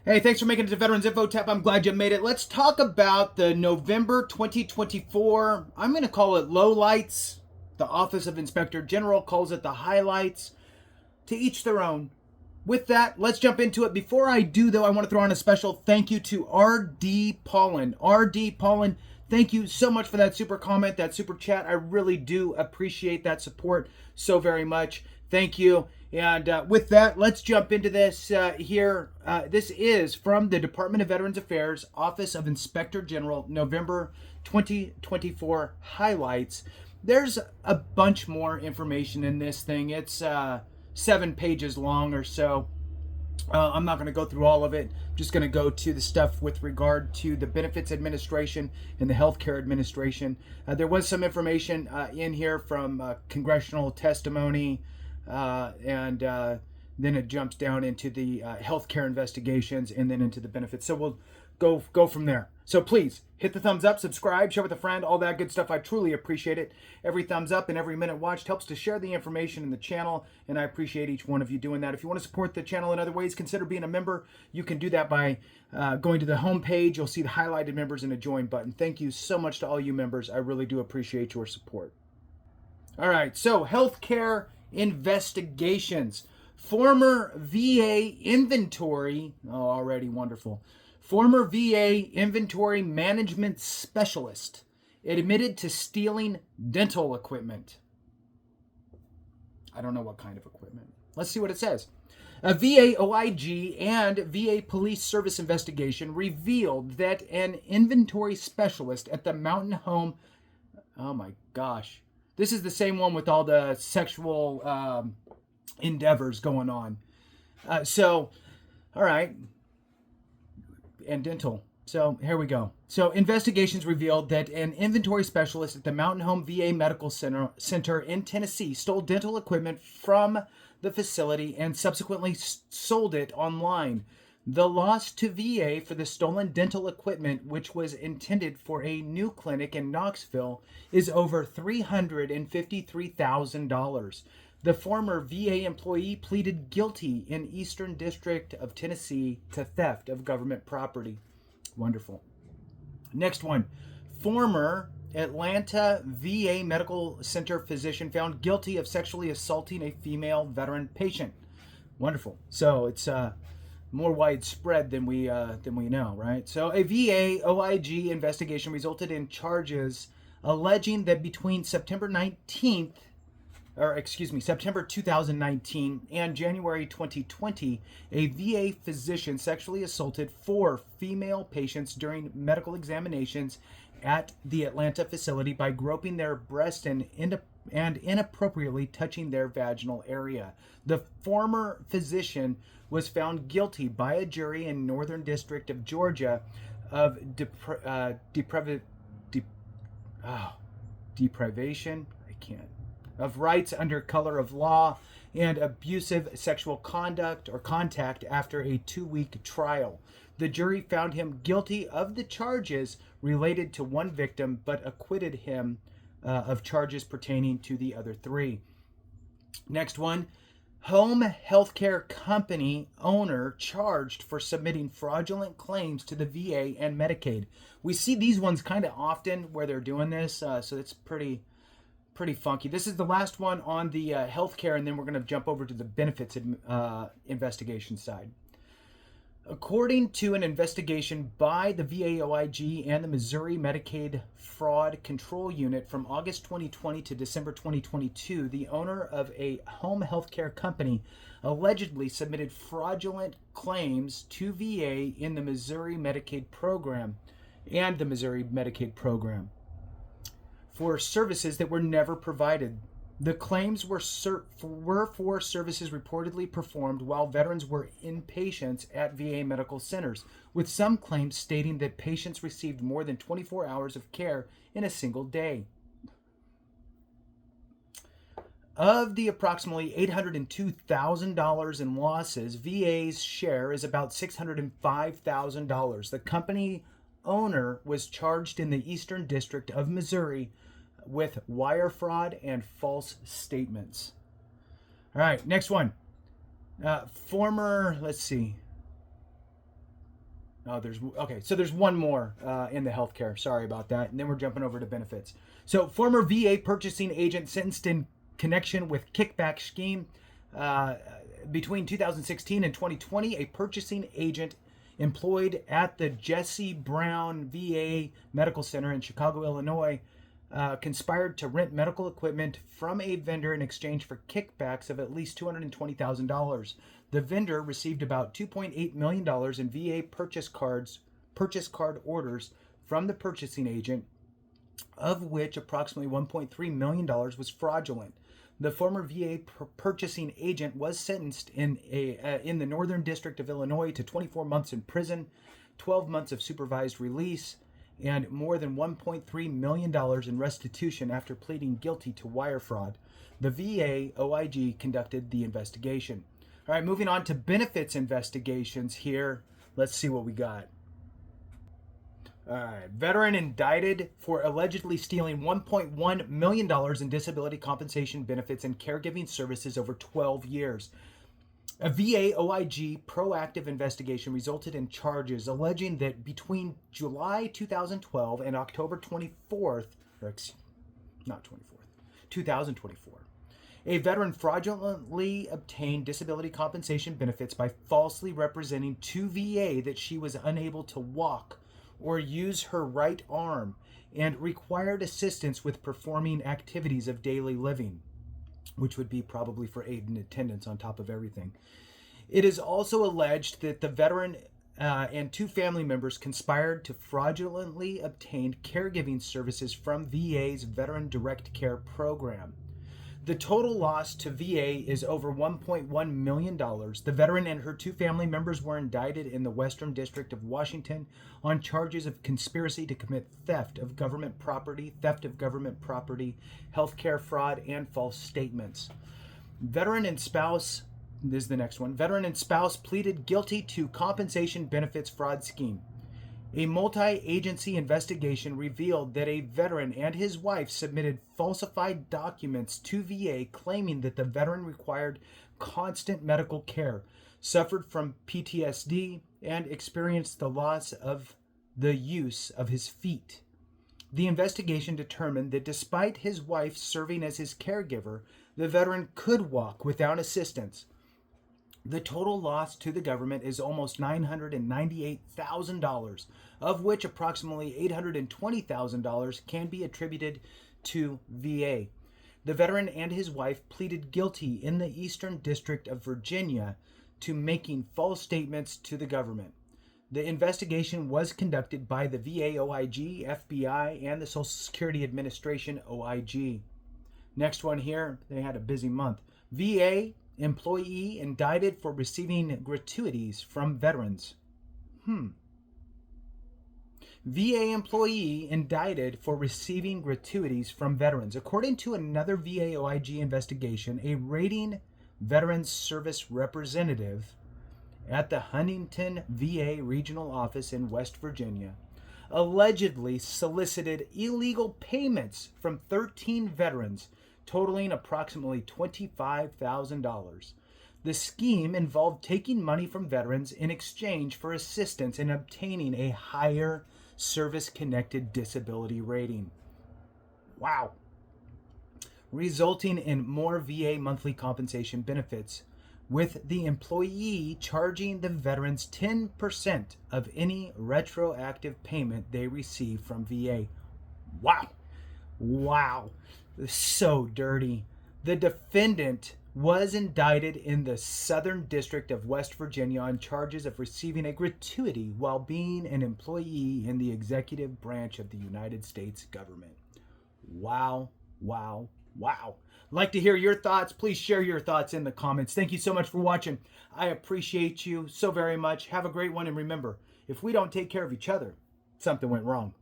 Hey, thanks for making it to Veterans Info Tap. I'm glad you made it. Let's talk about the November 2024, I'm going to call it lowlights. The Office of Inspector General calls it the highlights. To each their own. With that, let's jump into it. Before I do, though, I want to throw on a special thank you to R.D. Paulin. R.D. Paulin, thank you so much for that super comment, that super chat. I really do appreciate that support so very much. Thank you. And with that, let's jump into this here. This is from the Department of Veterans Affairs, Office of Inspector General, November 2024 highlights. There's a bunch more information in this thing. It's 7 pages long or so. I'm not going to go through all of it. I'm just going to go to the stuff with regard to the Benefits Administration and the Healthcare Administration. There was some information in here from congressional testimony, and then it jumps down into the healthcare investigations and then into the benefits. So we'll go from there. So please hit the thumbs up, subscribe, share with a friend, all that good stuff. I truly appreciate it. Every thumbs up and every minute watched helps to share the information in the channel, and I appreciate each one of you doing that. If you want to support the channel in other ways, consider being a member. You can do that by going to the home page. You'll see the highlighted members and a join button. Thank you so much to all you members. I really do appreciate your support. All right, so healthcare investigations. Former VA inventory, already wonderful. Former VA inventory management specialist admitted to stealing dental equipment. I don't know what kind of equipment. Let's see what it says. A VA OIG and VA Police Service investigation revealed that an inventory specialist at the Mountain Home, oh my gosh, this is the same one with all the sexual endeavors going on. All right. And dental. So here we go. So investigations revealed that an inventory specialist at the Mountain Home VA Medical Center in Tennessee stole dental equipment from the facility and subsequently sold it online. The loss to VA for the stolen dental equipment, which was intended for a new clinic in Knoxville, is over $353,000. The former VA employee pleaded guilty in Eastern District of Tennessee to theft of government property. Wonderful. Next one. Former Atlanta VA Medical Center physician found guilty of sexually assaulting a female veteran patient. Wonderful. So it's more widespread than we know, right? So a VA OIG investigation resulted in charges alleging that between September 2019 and January 2020, a VA physician sexually assaulted 4 female patients during medical examinations at the Atlanta facility by groping their breast and inappropriately touching their vaginal area. The former physician was found guilty by a jury in Northern District of Georgia of deprivation. I can't. Of rights under color of law and abusive sexual conduct or contact after a 2-week trial. The jury found him guilty of the charges related to one victim, but acquitted him of charges pertaining to the other 3. Next one. Home healthcare company owner charged for submitting fraudulent claims to the VA and Medicaid. We see these ones kind of often where they're doing this, so it's pretty funky. This is the last one on the healthcare, and then we're going to jump over to the benefits investigation side. According to an investigation by the VA OIG and the Missouri Medicaid Fraud Control Unit from August 2020 to December 2022, the owner of a home healthcare company allegedly submitted fraudulent claims to VA in the Missouri Medicaid program and the Missouri Medicaid program for services that were never provided. The claims were for services reportedly performed while veterans were inpatients at VA medical centers, with some claims stating that patients received more than 24 hours of care in a single day. Of the approximately $802,000 in losses, VA's share is about $605,000. The company owner was charged in the Eastern District of Missouri with wire fraud and false statements. All right, next one. Former, let's see. Oh, so there's one more in the healthcare. Sorry about that. And then we're jumping over to benefits. So former VA purchasing agent sentenced in connection with kickback scheme between 2016 and 2020. A purchasing agent employed at the Jesse Brown VA Medical Center in Chicago, Illinois, conspired to rent medical equipment from a vendor in exchange for kickbacks of at least $220,000. The vendor received about $2.8 million in VA purchase card orders from the purchasing agent, of which approximately $1.3 million was fraudulent. The former VA purchasing agent was sentenced in the Northern District of Illinois to 24 months in prison, 12 months of supervised release, and more than $1.3 million in restitution after pleading guilty to wire fraud. The VA OIG conducted the investigation. All right, moving on to benefits investigations here. Let's see what we got. All right, veteran indicted for allegedly stealing $1.1 million in disability compensation benefits and caregiving services over 12 years. A VA OIG proactive investigation resulted in charges alleging that between July 2012 and October 2024, a veteran fraudulently obtained disability compensation benefits by falsely representing to VA that she was unable to walk or use her right arm and required assistance with performing activities of daily living, which would be probably for aid and attendance on top of everything. It is also alleged that the veteran and two family members conspired to fraudulently obtain caregiving services from VA's Veteran Direct Care program. The total loss to VA is over $1.1 million. The veteran and her two family members were indicted in the Western District of Washington on charges of conspiracy to commit theft of government property, healthcare fraud, and false statements. Veteran and spouse pleaded guilty to compensation benefits fraud scheme. A multi-agency investigation revealed that a veteran and his wife submitted falsified documents to VA claiming that the veteran required constant medical care, suffered from PTSD, and experienced the loss of the use of his feet. The investigation determined that despite his wife serving as his caregiver, the veteran could walk without assistance. The total loss to the government is almost $998,000, of which approximately $820,000 can be attributed to VA. The veteran and his wife pleaded guilty in the Eastern District of Virginia to making false statements to the government. The investigation was conducted by the VA OIG, FBI, and the Social Security Administration OIG. Next one here, they had a busy month. VA employee indicted for receiving gratuities from veterans. VA employee indicted for receiving gratuities from veterans. According to another VA OIG investigation, a rating veterans service representative at the Huntington VA regional office in West Virginia allegedly solicited illegal payments from 13 veterans totaling approximately $25,000. The scheme involved taking money from veterans in exchange for assistance in obtaining a higher service-connected disability rating. Wow. Resulting in more VA monthly compensation benefits, with the employee charging the veterans 10% of any retroactive payment they receive from VA. Wow. So dirty. The defendant was indicted in the Southern District of West Virginia on charges of receiving a gratuity while being an employee in the executive branch of the United States government. Wow. Like to hear your thoughts. Please share your thoughts in the comments. Thank you so much for watching. I appreciate you so very much. Have a great one. And remember, if we don't take care of each other, something went wrong.